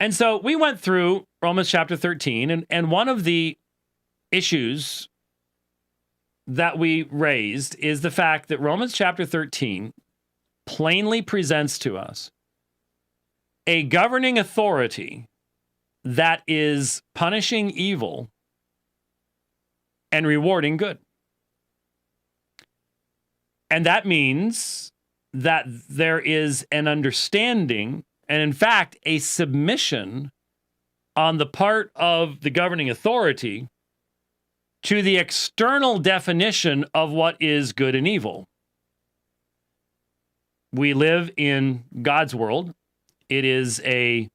And so we went through Romans chapter 13, and one of the issues that we raised is the fact that Romans chapter 13 plainly presents to us a governing authority that is punishing evil and rewarding good. And that means that there is an understanding and, in fact, a submission on the part of the governing authority to the external definition of what is good and evil. We live in God's world. It is a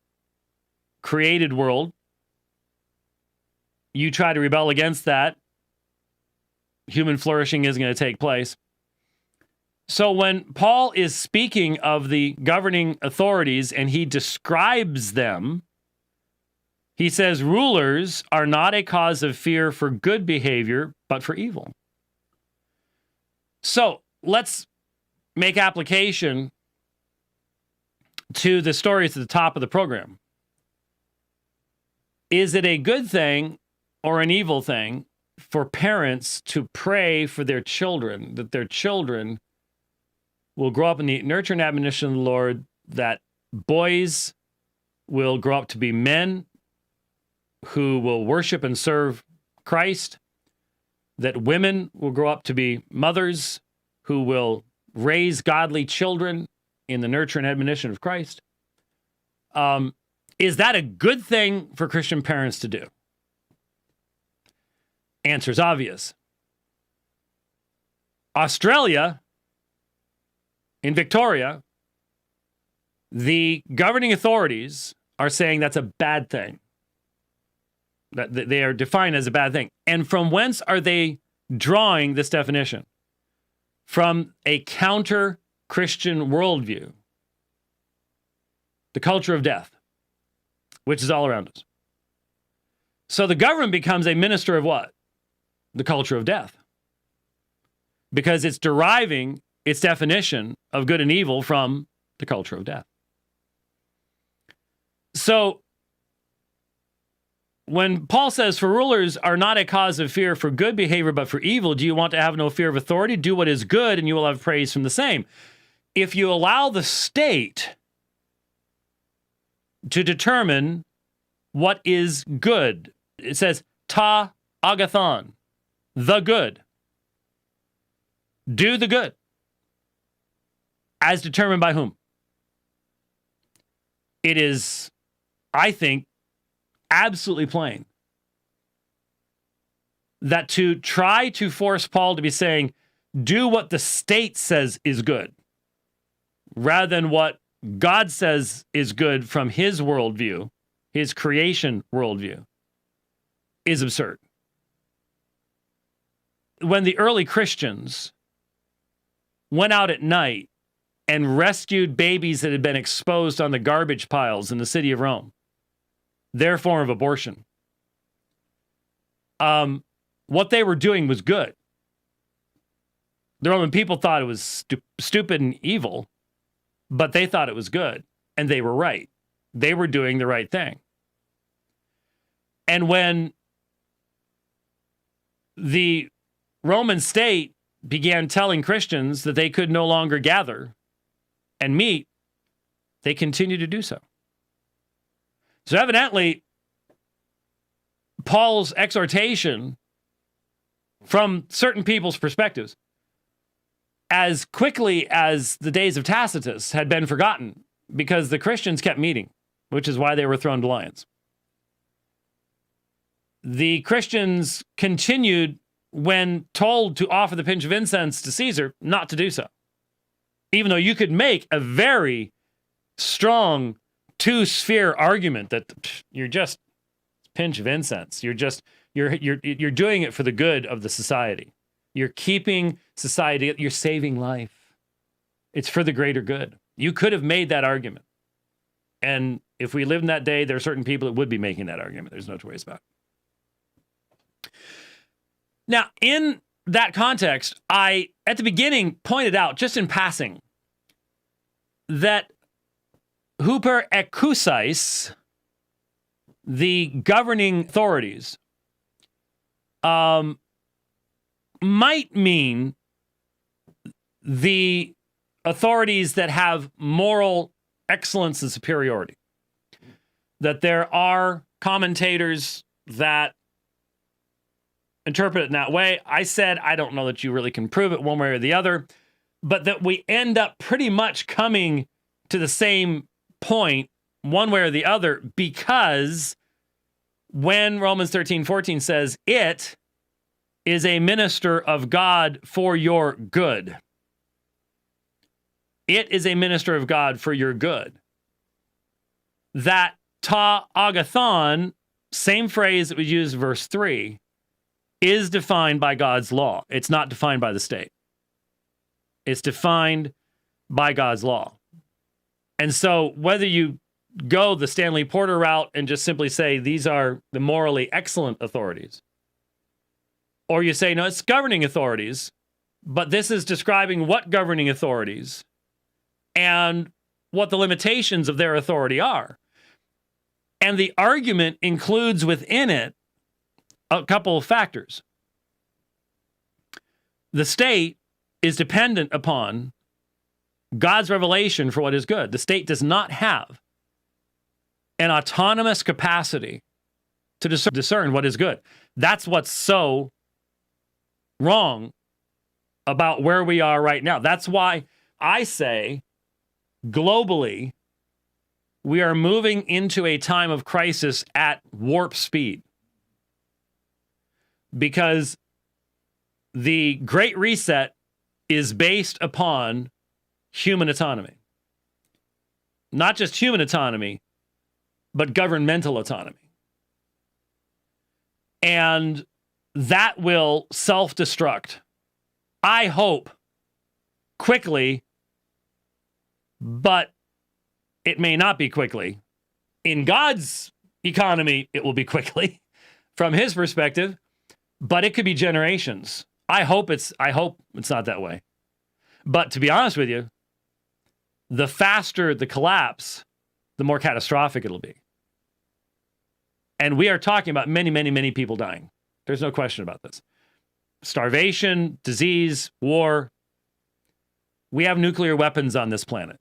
created world. You try to rebel against that, human flourishing isn't going to take place. So when Paul is speaking of the governing authorities and he describes them, he says, rulers are not a cause of fear for good behavior, but for evil. So let's make application to the stories at the top of the program. Is it a good thing or an evil thing for parents to pray for their children, that their children will grow up in the nurture and admonition of the Lord, that boys will grow up to be men who will worship and serve Christ, that women will grow up to be mothers who will raise godly children in the nurture and admonition of Christ? Is that a good thing for Christian parents to do? Answer's obvious. Australia, in Victoria, the governing authorities are saying that's a bad thing. That they are defined as a bad thing. And from whence are they drawing this definition? From a counter-Christian worldview. The culture of death, which is all around us. So the government becomes a minister of what? The culture of death. Because it's deriving its definition of good and evil from the culture of death. So when Paul says, for rulers are not a cause of fear for good behavior, but for evil, do you want to have no fear of authority? Do what is good, and you will have praise from the same. If you allow the state to determine what is good, it says, ta agathon, the good. Do the good. As determined by whom? It is, I think, absolutely plain that to try to force Paul to be saying, do what the state says is good, rather than what God says is good from his worldview, his creation worldview, is absurd. When the early Christians went out at night and rescued babies that had been exposed on the garbage piles in the city of Rome, their form of abortion, what they were doing was good. The Roman people thought it was stupid and evil, but they thought it was good, and they were right. They were doing the right thing. And when the Roman state began telling Christians that they could no longer gather and meet, they continued to do so. So evidently, Paul's exhortation from certain people's perspectives, as quickly as the days of Tacitus had been forgotten, because the Christians kept meeting, which is why they were thrown to lions. The Christians continued, when told to offer the pinch of incense to Caesar, not to do so. Even though you could make a very strong two-sphere argument that you're just pinch of incense. You're doing it for the good of the society. You're keeping society, you're saving life. It's for the greater good. You could have made that argument. And if we lived in that day, there are certain people that would be making that argument. There's no two ways about it. Now, in that context, I, at the beginning, pointed out, just in passing, that huper ekousis the governing authorities might mean the authorities that have moral excellence and superiority. That there are commentators that interpret it in that way. I said, I don't know that you really can prove it one way or the other, but that we end up pretty much coming to the same point one way or the other, because when Romans 13:14 says, it is a minister of God for your good. It is a minister of God for your good. That ta agathon, same phrase that we use in verse 3, is defined by God's law. It's not defined by the state. It's defined by God's law. And so whether you go the Stanley Porter route and just simply say these are the morally excellent authorities, or you say, no, it's governing authorities, but this is describing what governing authorities and what the limitations of their authority are. And the argument includes within it a couple of factors. The state is dependent upon God's revelation for what is good. The state does not have an autonomous capacity to discern what is good. That's what's so wrong about where we are right now. That's why I say globally, we are moving into a time of crisis at warp speed. Because the Great Reset is based upon human autonomy. Not just human autonomy, but governmental autonomy. And that will self-destruct, I hope, quickly, but it may not be quickly. In God's economy, it will be quickly from his perspective, but it could be generations. I hope it's not that way. But to be honest with you, the faster the collapse, the more catastrophic it'll be. And we are talking about many, many, many people dying. There's no question about this. Starvation, disease, war. We have nuclear weapons on this planet.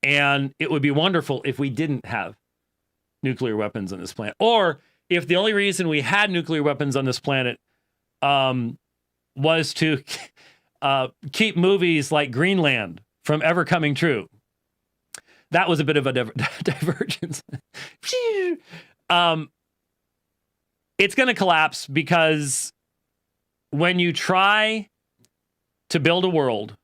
And it would be wonderful if we didn't have nuclear weapons on this planet. Or if the only reason we had nuclear weapons on this planet was to keep movies like Greenland from ever coming true. That was a bit of a divergence. It's going to collapse because when you try to build a world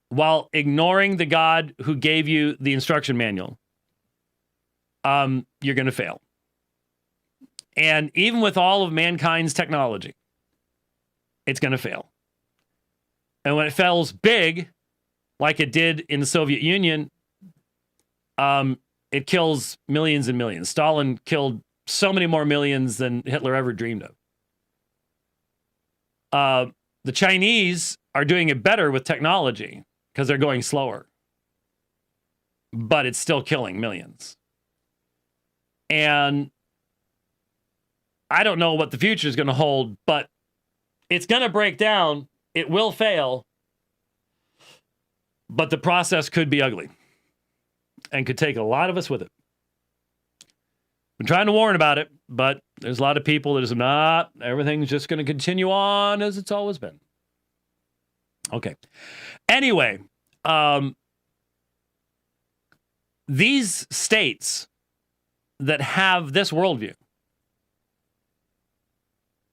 while ignoring the God who gave you the instruction manual, you're going to fail. And even with all of mankind's technology, it's going to fail. And when it fails big, like it did in the Soviet Union, it kills millions and millions. Stalin killed so many more millions than Hitler ever dreamed of. The Chinese are doing it better with technology because they're going slower. But it's still killing millions. And I don't know what the future is going to hold, but it's going to break down. It will fail. But the process could be ugly and could take a lot of us with it. Been trying to warn about it, but there's a lot of people that is not. Everything's just going to continue on as it's always been. Okay. Anyway, these states that have this worldview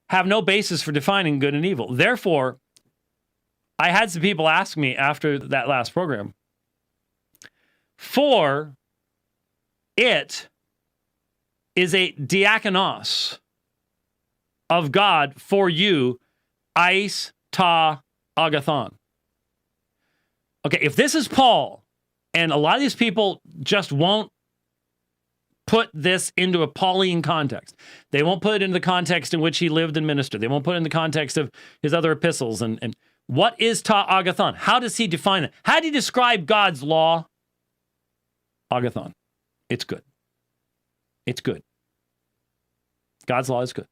have no basis for defining good and evil. Therefore, I had some people ask me after that last program, for it is a diakonos of God for you, eis ta agathon. Okay, if this is Paul, and a lot of these people just won't put this into a Pauline context. They won't put it into the context in which he lived and ministered. They won't put it in the context of his other epistles. And what is ta agathon? How does he define it? How do you describe God's law? Agathon. It's good. It's good. God's law is good.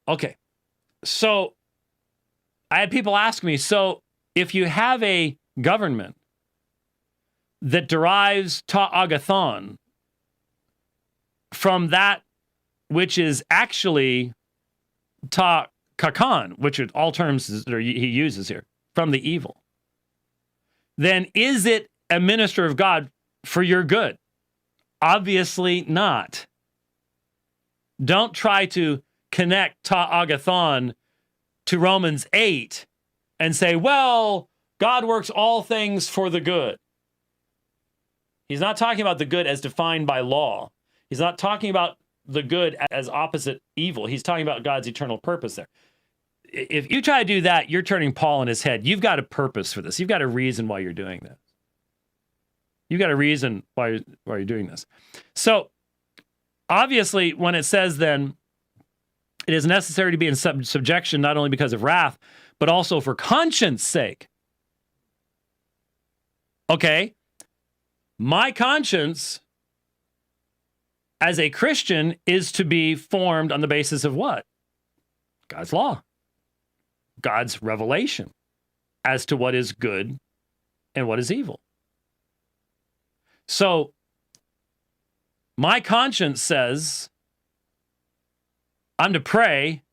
Okay. So I had people ask me, so if you have a government that derives ta agathon from that which is actually ta kakan, which are all terms that he uses here, from the evil, then is it a minister of God for your good? Obviously not. Don't try to connect ta agathon to Romans 8 and say, well, God works all things for the good. He's not talking about the good as defined by law. He's not talking about the good as opposite evil. He's talking about God's eternal purpose there. If you try to do that, you're turning Paul in his head. You've got a purpose for this. You've got a reason why you're doing this. You've got a reason why you're doing this. So, obviously, when it says then, it is necessary to be in subjection not only because of wrath, but also for conscience sake. Okay, my conscience as a Christian is to be formed on the basis of what? God's law. God's revelation as to what is good and what is evil. So, my conscience says I'm to pray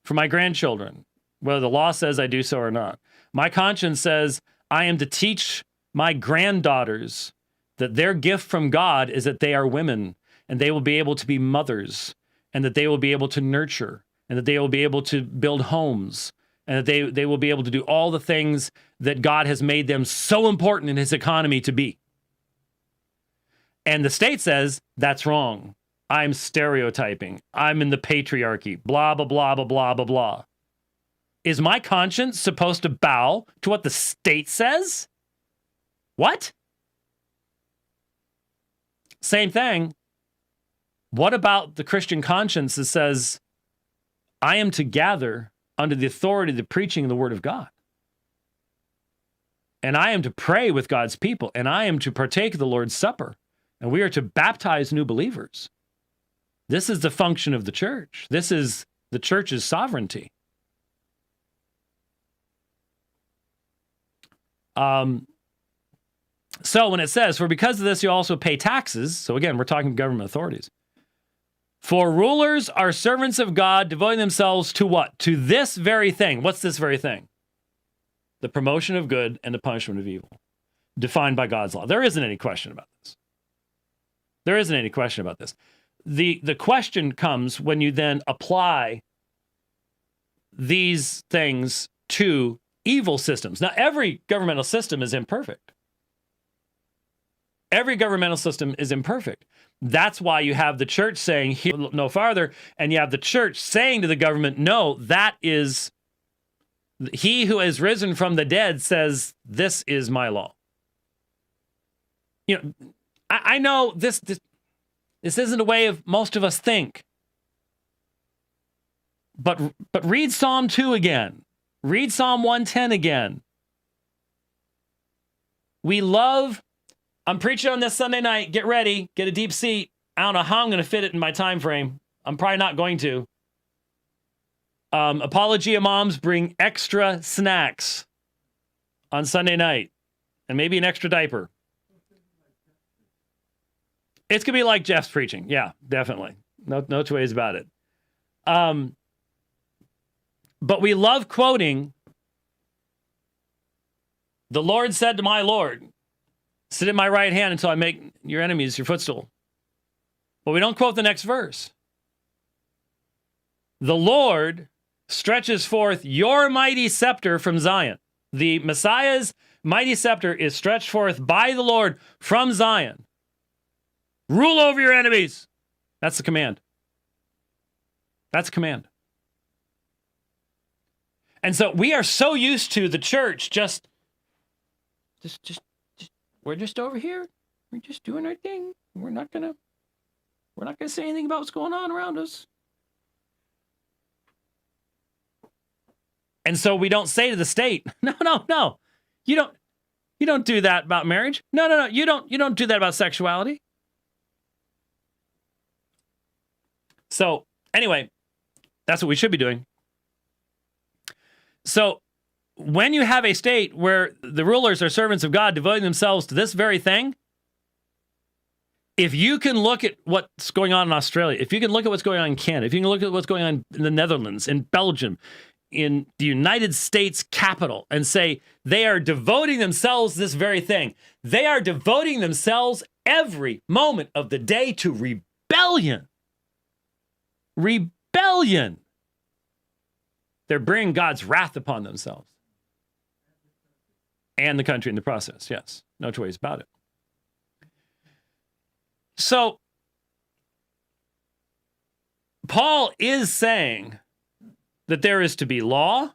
for my grandchildren, whether the law says I do so or not. My conscience says I am to teach my granddaughters that their gift from God is that they are women and they will be able to be mothers and that they will be able to nurture and that they will be able to build homes and that they will be able to do all the things that God has made them so important in his economy to be. And the state says, that's wrong. I'm stereotyping. I'm in the patriarchy. Blah, blah, blah, blah, blah, blah, blah. Is my conscience supposed to bow to what the state says? What? Same thing. What about the Christian conscience that says, I am to gather under the authority of the preaching of the word of God? And I am to pray with God's people, and I am to partake of the Lord's Supper, and we are to baptize new believers. This is the function of the church. This is the church's sovereignty. So when it says, for because of this you also pay taxes, so again, we're talking government authorities. For rulers are servants of God, devoting themselves to what? To this very thing. What's this very thing? The promotion of good and the punishment of evil, defined by God's law. There isn't any question about this. There isn't any question about this. The question comes when you then apply these things to evil systems. Now, every governmental system is imperfect. Every governmental system is imperfect. That's why you have the church saying, here, no farther, and you have the church saying to the government, no, that is, he who has risen from the dead says, this is my law. You know, I know this isn't the way of most of us think. But read Psalm 2 again. Read Psalm 110 again. We love, I'm preaching on this Sunday night. Get ready. Get a deep seat. I don't know how I'm going to fit it in my time frame. I'm probably not going to. Apologia moms bring extra snacks on Sunday night. And maybe an extra diaper. It's going to be like Jeff's preaching. Yeah, definitely. No two ways about it. But we love quoting, the Lord said to my Lord, sit at my right hand until I make your enemies your footstool. But we don't quote the next verse. The Lord stretches forth your mighty scepter from Zion. The Messiah's mighty scepter is stretched forth by the Lord from Zion. Rule over your enemies. That's the command. That's a command. And so we are so used to the church just we're just over here. We're just doing our thing. We're not gonna say anything about what's going on around us. And so we don't say to the state, no. You don't. You don't do that about marriage. No. You don't do that about sexuality. So anyway, that's what we should be doing. So when you have a state where the rulers are servants of God devoting themselves to this very thing, if you can look at what's going on in Australia, if you can look at what's going on in Canada, if you can look at what's going on in the Netherlands, in Belgium, in the United States capital, and say they are devoting themselves to this very thing, they are devoting themselves every moment of the day to rebellion. Rebellion. They're bringing God's wrath upon themselves. And the country in the process, yes. No two ways about it. So, Paul is saying that there is to be law,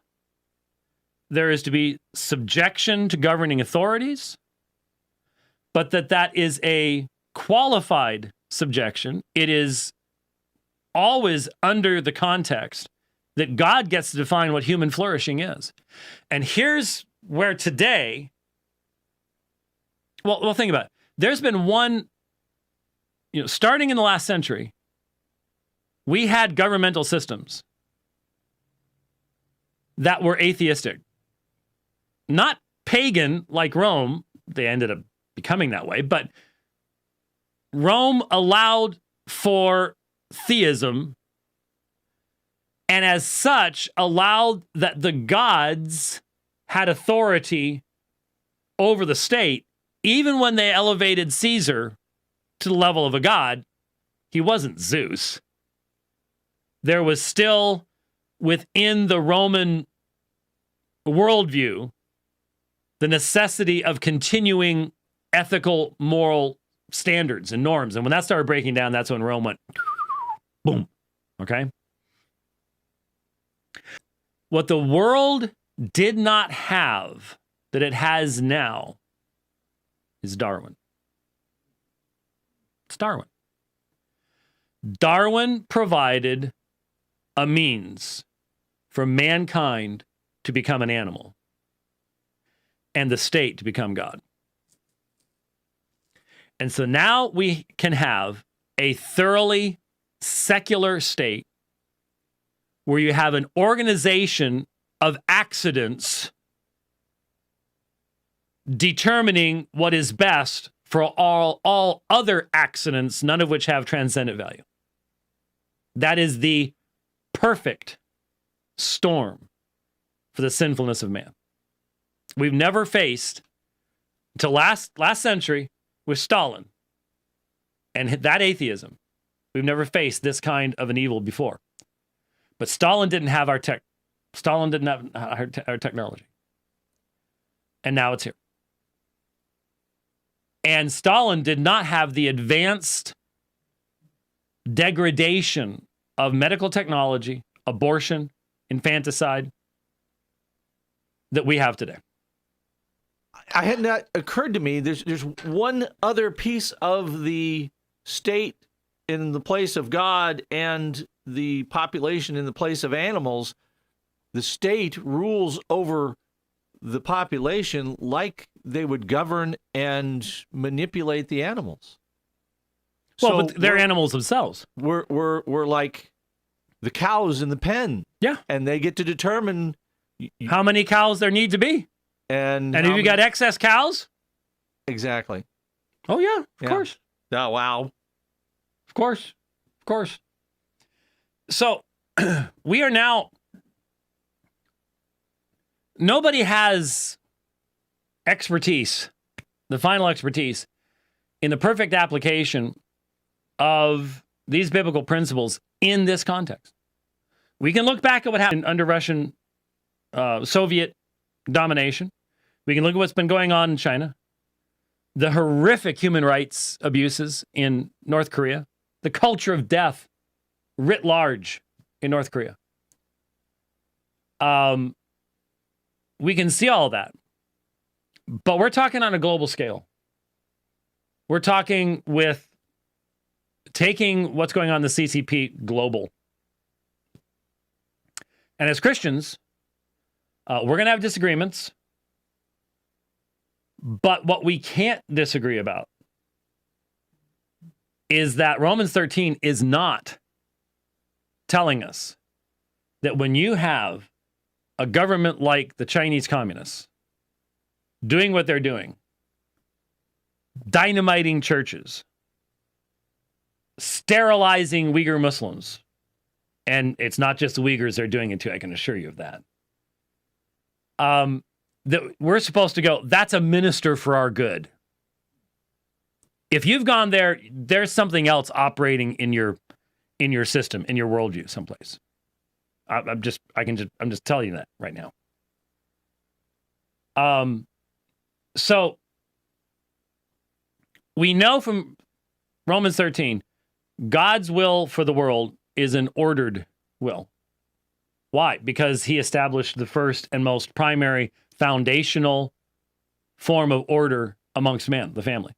there is to be subjection to governing authorities, but that is a qualified subjection. It is always under the context that God gets to define what human flourishing is. And here's where today, well, think about it. There's been one, starting in the last century, we had governmental systems that were atheistic. Not pagan like Rome. They ended up becoming that way. But Rome allowed for theism, and as such allowed that the gods had authority over the state. Even when they elevated Caesar to the level of a god, he wasn't Zeus. There was still, within the Roman worldview, the necessity of continuing ethical, moral standards and norms. And when that started breaking down, that's when Rome went boom. Okay? What the world did not have that it has now is Darwin. It's Darwin. Darwin provided a means for mankind to become an animal and the state to become God. And so now we can have a thoroughly secular state where you have an organization of accidents determining what is best for all other accidents, none of which have transcendent value. That is the perfect storm for the sinfulness of man. We've never faced, until last century with Stalin and that atheism, we've never faced this kind of an evil before. But Stalin didn't have our Stalin didn't have our technology. And now it's here. And Stalin did not have the advanced degradation of medical technology, abortion, infanticide that we have today. I had not occurred to me. There's one other piece of the state in the place of God and the population in the place of animals. The state rules over the population like they would govern and manipulate the animals. Well, but they're animals themselves. We're like the cows in the pen. Yeah. And they get to determine how many cows there need to be. And if you got excess cows? Exactly. Oh, yeah, of course. Oh, wow. Of course. Of course. So we are now, nobody has expertise, the final expertise, in the perfect application of these biblical principles in this context. We can look back at what happened under Russian, Soviet domination. We can look at what's been going on in China, the horrific human rights abuses in North Korea, the culture of death writ large in North Korea. We can see all that. But we're talking on a global scale. We're talking with taking what's going on in the CCP global. And as Christians, we're going to have disagreements. But what we can't disagree about is that Romans 13 is not telling us that when you have a government like the Chinese communists doing what they're doing, dynamiting churches, sterilizing Uyghur Muslims, and it's not just the Uyghurs they're doing it to, I can assure you of that. That we're supposed to go, that's a minister for our good. If you've gone there, there's something else operating in your system, in your worldview, someplace. I'm just telling you that right now. So we know from Romans 13, God's will for the world is an ordered will. Why? Because he established the first and most primary foundational form of order amongst men, the family.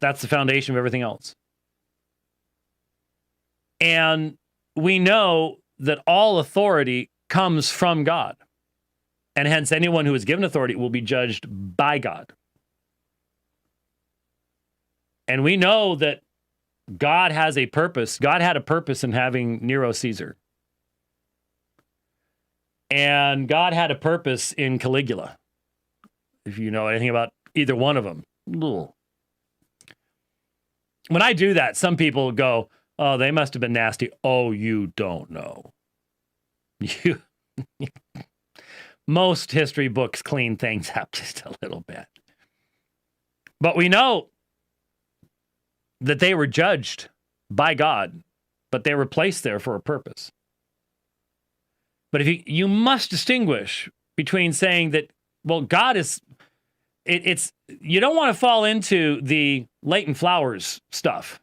That's the foundation of everything else. And we know that all authority comes from God. And hence, anyone who is given authority will be judged by God. And we know that God has a purpose. God had a purpose in having Nero Caesar. And God had a purpose in Caligula. If you know anything about either one of them. Ugh. When I do that, some people go, oh, they must have been nasty. Oh, you don't know. Most history books clean things up just a little bit. But we know that they were judged by God, but they were placed there for a purpose. But if you must distinguish between saying that, well, God is, it's you don't want to fall into the Leighton Flowers stuff.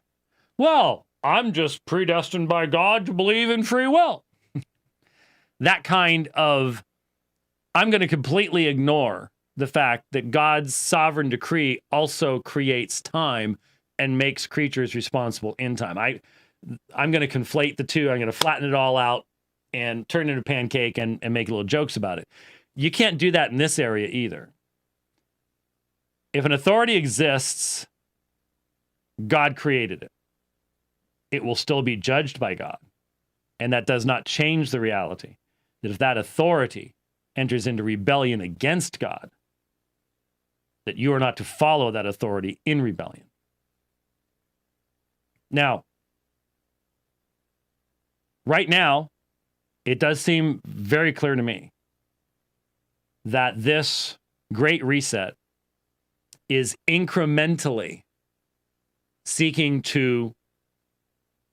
Well, I'm just predestined by God to believe in free will. That kind of, I'm going to completely ignore the fact that God's sovereign decree also creates time and makes creatures responsible in time. I'm going to conflate the two. I'm going to flatten it all out and turn it into a pancake and make little jokes about it. You can't do that in this area either. If an authority exists, God created it. It will still be judged by God. And that does not change the reality that if that authority enters into rebellion against God, that you are not to follow that authority in rebellion. Now, right now, it does seem very clear to me that this great reset is incrementally seeking to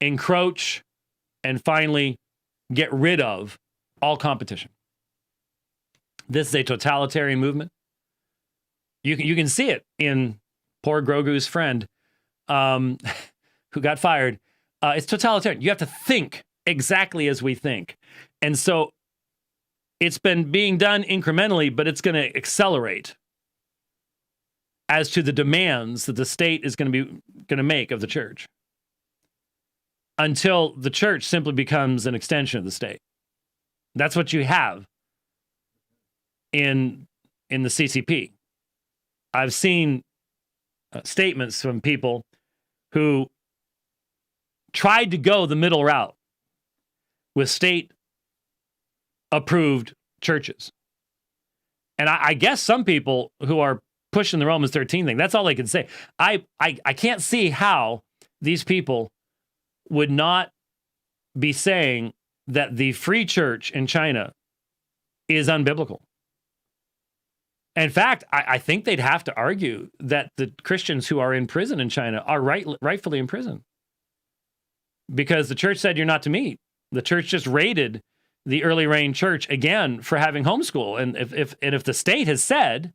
encroach and finally get rid of all competition. This is a totalitarian movement. You can see it in poor Grogu's friend who got fired. It's totalitarian. You have to think exactly as we think. And so it's been being done incrementally, but it's going to accelerate as to the demands that the state is going to make of the church, until the church simply becomes an extension of the state. That's what you have in the CCP. I've seen statements from people who tried to go the middle route with state-approved churches. And I guess some people who are pushing the Romans 13 thing, that's all they can say. I can't see how these people would not be saying that the free church in China is unbiblical. In fact, I think they'd have to argue that the Christians who are in prison in China are rightfully in prison. Because the church said you're not to meet. The church just raided the early rain church again for having homeschool. And if the state has said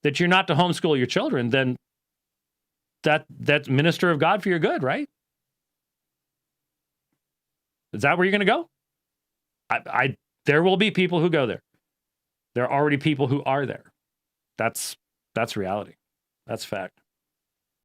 that you're not to homeschool your children, then that's minister of God for your good, right? Is that where you're going to go? There will be people who go there. There are already people who are there. That's reality. That's fact.